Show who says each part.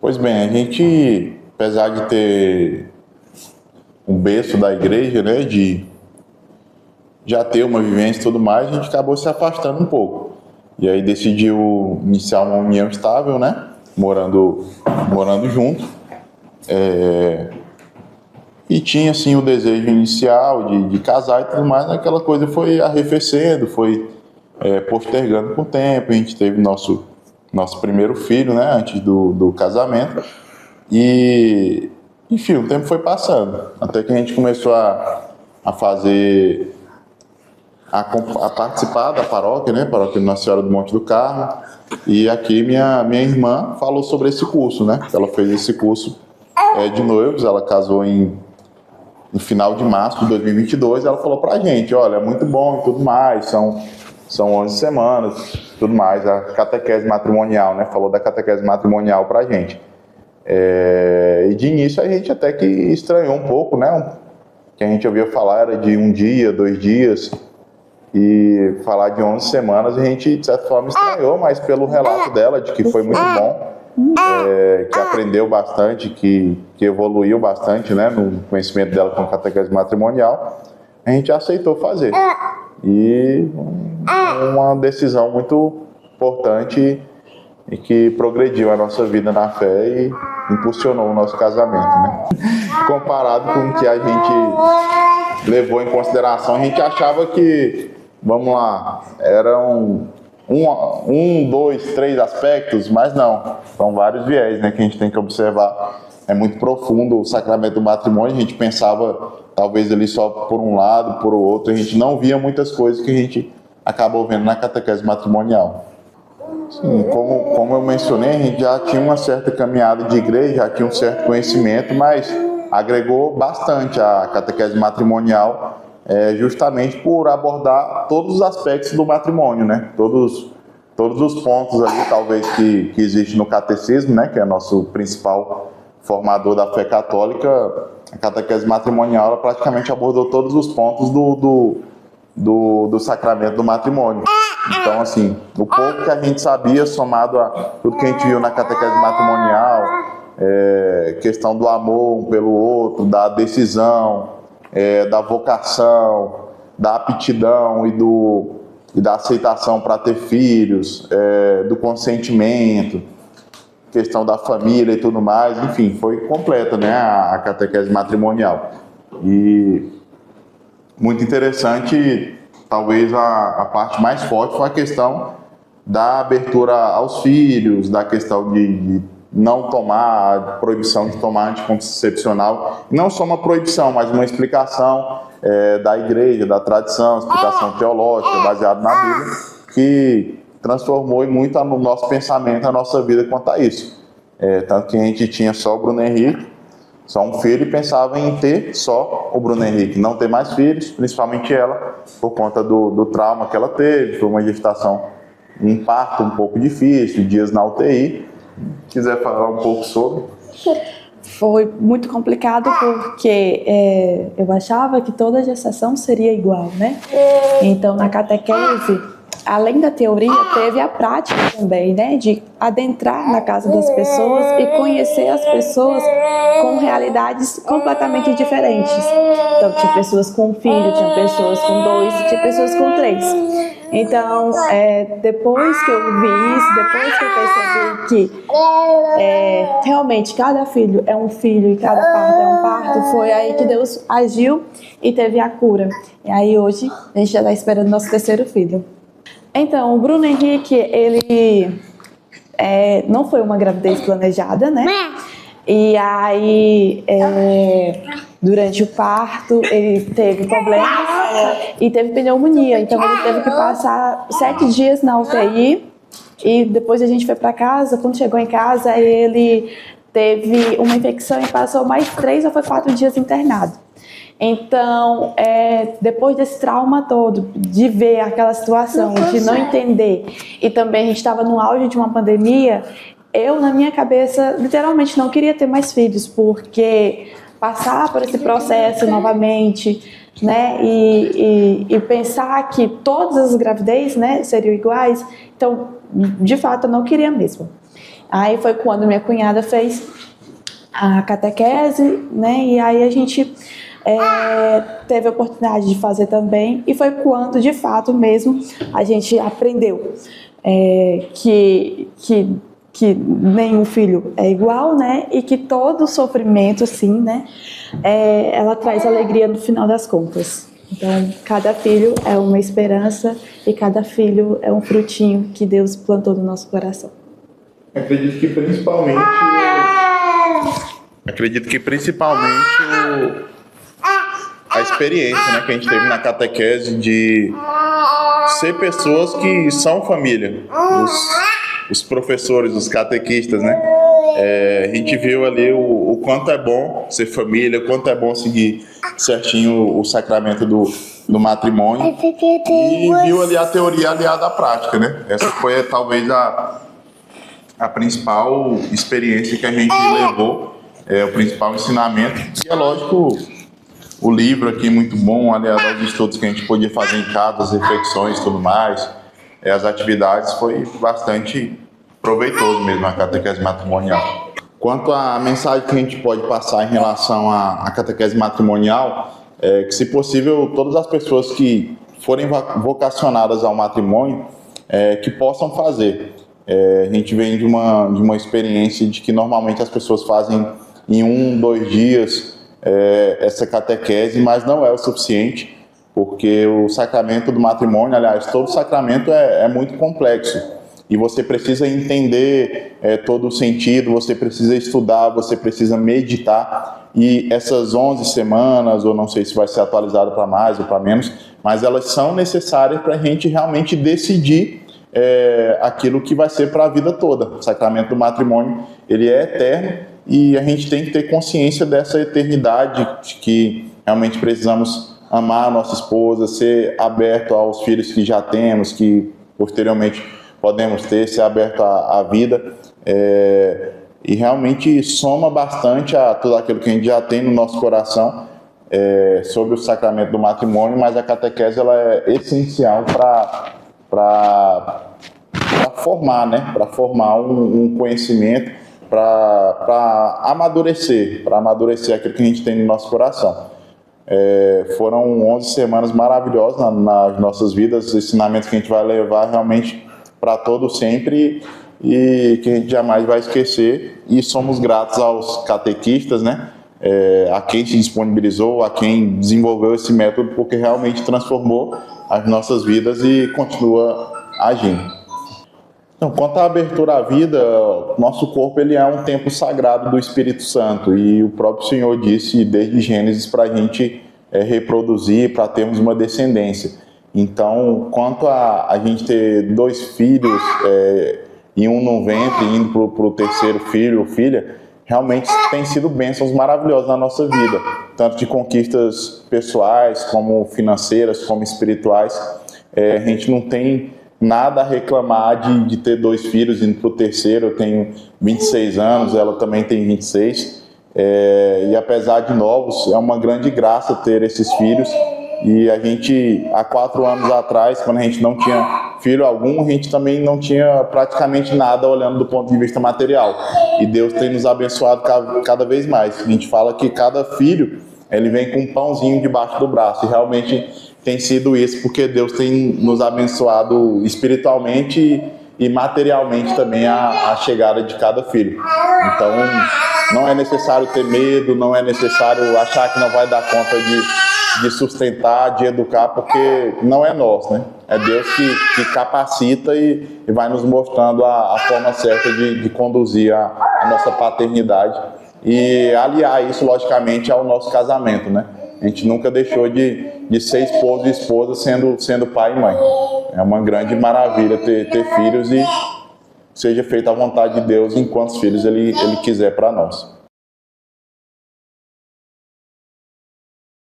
Speaker 1: Pois bem, a gente, apesar de ter um berço da igreja, né, de já ter uma vivência e tudo mais, a gente acabou se afastando um pouco. E aí decidiu iniciar uma união estável, né, morando junto. E tinha, assim, o desejo inicial de casar e tudo mais, aquela coisa foi arrefecendo, foi postergando com o tempo. A gente teve nosso primeiro filho, né, antes do casamento. E, enfim, o tempo foi passando, até que a gente começou a participar da paróquia, né, paróquia Nossa Senhora do Monte do Carmo. E aqui minha irmã falou sobre esse curso, né, ela fez esse curso de noivos, ela casou no final de março de 2022, ela falou pra gente, olha, é muito bom e tudo mais, são 11 semanas, tudo mais, a catequese matrimonial, né, falou da catequese matrimonial pra gente. E de início a gente até que estranhou um pouco, né, que a gente ouvia falar era de 1 dia, 2 dias, e falar de 11 semanas a gente de certa forma estranhou, mas pelo relato dela de que foi muito bom, que aprendeu bastante, que evoluiu bastante, né, no conhecimento dela com a catequese matrimonial, a gente aceitou fazer. E uma decisão muito importante e que progrediu a nossa vida na fé e impulsionou o nosso casamento, né? Comparado com o que a gente levou em consideração, a gente achava que, vamos lá, eram 1, 2, 3 aspectos, mas não, são vários viés, né, que a gente tem que observar. É muito profundo o sacramento do matrimônio, a gente pensava talvez ali só por um lado, por outro, a gente não via muitas coisas que a gente acabou vendo na catequese matrimonial. Sim, como eu mencionei, a gente já tinha uma certa caminhada de igreja, já tinha um certo conhecimento, mas agregou bastante a catequese matrimonial, justamente por abordar todos os aspectos do matrimônio, né? Todos os pontos ali, talvez, que existe no catecismo, né? Que é nosso principal formador da fé católica. A catequese matrimonial, ela praticamente abordou todos os pontos do sacramento do matrimônio. Então, assim, o pouco que a gente sabia, somado a tudo que a gente viu na catequese matrimonial, questão do amor um pelo outro, da decisão, da vocação, da aptidão e da aceitação para ter filhos, do consentimento, questão da família e tudo mais, enfim, foi completa, né, a catequese matrimonial. E muito interessante, talvez a parte mais forte foi a questão da abertura aos filhos, da questão de não tomar, a proibição de tomar anticoncepcional. Não só uma proibição, mas uma explicação da igreja, da tradição, explicação teológica, baseada na Bíblia, que transformou muito no nosso pensamento, a nossa vida quanto a isso. Tanto que a gente tinha só o Bruno Henrique, só um filho, e pensava em ter só o Bruno Henrique, não ter mais filhos, principalmente ela, por conta do trauma que ela teve, foi uma gestação, um parto um pouco difícil, dias na UTI. Quiser falar um pouco sobre?
Speaker 2: Foi muito complicado porque eu achava que toda gestação seria igual, né? Então, na catequese, além da teoria, teve a prática também, né? De adentrar na casa das pessoas e conhecer as pessoas com realidades completamente diferentes. Então, tinha pessoas com 1 filho, tinha pessoas com 2, tinha pessoas com 3. Então, depois que eu vi isso, depois que eu percebi que realmente cada filho é um filho e cada parto é um parto, foi aí que Deus agiu e teve a cura. E aí hoje a gente já está esperando nosso 3º filho. Então, o Bruno Henrique, ele não foi uma gravidez planejada, né? E aí, durante o parto, ele teve problemas e teve pneumonia. Então, ele teve que passar 7 dias na UTI. E depois a gente foi para casa. Quando chegou em casa, ele teve uma infecção e passou mais 3 ou 4 dias internado. Então, depois desse trauma todo, de ver aquela situação, de não entender, e também a gente estava no auge de uma pandemia, eu, na minha cabeça, literalmente não queria ter mais filhos, porque passar por esse processo novamente, né, e pensar que todas as gravidez, né, seriam iguais, então, de fato, eu não queria mesmo. Aí foi quando minha cunhada fez a catequese, né? E aí a gente teve a oportunidade de fazer também, e foi quando, de fato mesmo, a gente aprendeu que nenhum filho é igual, né? E que todo sofrimento, sim, né? Ela traz alegria no final das contas. Então, cada filho é uma esperança e cada filho é um frutinho que Deus plantou no nosso coração.
Speaker 1: Acredito que principalmente a experiência, né, que a gente teve na catequese de ser pessoas que são família, os professores, os catequistas, né? A gente viu ali o quanto é bom ser família, o quanto é bom seguir certinho o sacramento do matrimônio, e viu ali a teoria aliada à prática, né? Essa foi talvez a principal experiência que a gente levou, o principal ensinamento. E é lógico, o livro aqui muito bom, aliado aos estudos que a gente podia fazer em casa, as reflexões e tudo mais, as atividades, foi bastante proveitoso mesmo a catequese matrimonial. Quanto à mensagem que a gente pode passar em relação à catequese matrimonial, que, se possível, todas as pessoas que forem vocacionadas ao matrimônio, que possam fazer. A gente vem de uma experiência de que normalmente as pessoas fazem em 1, 2 dias essa catequese, mas não é o suficiente, porque o sacramento do matrimônio, aliás, todo sacramento é muito complexo. E você precisa entender todo o sentido, você precisa estudar, você precisa meditar. E essas 11 semanas, ou não sei se vai ser atualizado para mais ou para menos, mas elas são necessárias para a gente realmente decidir aquilo que vai ser para a vida toda. O sacramento do matrimônio, ele é eterno, e a gente tem que ter consciência dessa eternidade, de que realmente precisamos amar a nossa esposa, ser aberto aos filhos que já temos, que posteriormente podemos ter, ser aberto à vida, e realmente soma bastante a tudo aquilo que a gente já tem no nosso coração sobre o sacramento do matrimônio, mas a catequese ela é essencial para formar, né? Para formar um conhecimento, para amadurecer aquilo que a gente tem no nosso coração. Foram 11 semanas maravilhosas nas nossas vidas, ensinamentos que a gente vai levar realmente para todo sempre e que a gente jamais vai esquecer, e somos gratos aos catequistas, né? A quem se disponibilizou, a quem desenvolveu esse método, porque realmente transformou as nossas vidas e continua agindo. Então, quanto à abertura à vida, nosso corpo ele é um templo sagrado do Espírito Santo, e o próprio Senhor disse desde Gênesis para a gente reproduzir, para termos uma descendência. Então, quanto a gente ter 2 filhos e um no ventre, indo para o terceiro filho ou filha, realmente tem sido bênçãos maravilhosas na nossa vida, tanto de conquistas pessoais, como financeiras, como espirituais. A gente não tem nada a reclamar de ter 2 filhos indo para o terceiro. Eu tenho 26 anos, ela também tem 26, e apesar de novos, é uma grande graça ter esses filhos. E a gente, há 4 anos atrás, quando a gente não tinha filho algum, a gente também não tinha praticamente nada olhando do ponto de vista material. E Deus tem nos abençoado cada vez mais. A gente fala que cada filho, ele vem com um pãozinho debaixo do braço. E realmente tem sido isso, porque Deus tem nos abençoado espiritualmente e materialmente também a chegada de cada filho. Então, não é necessário ter medo, não é necessário achar que não vai dar conta de sustentar, de educar, porque não é nós, né? É Deus que capacita e vai nos mostrando a forma certa de conduzir a nossa paternidade e aliar isso, logicamente, ao nosso casamento, né? A gente nunca deixou de ser esposo e esposa sendo pai e mãe. É uma grande maravilha ter filhos, e seja feita a vontade de Deus em quantos filhos Ele quiser para nós.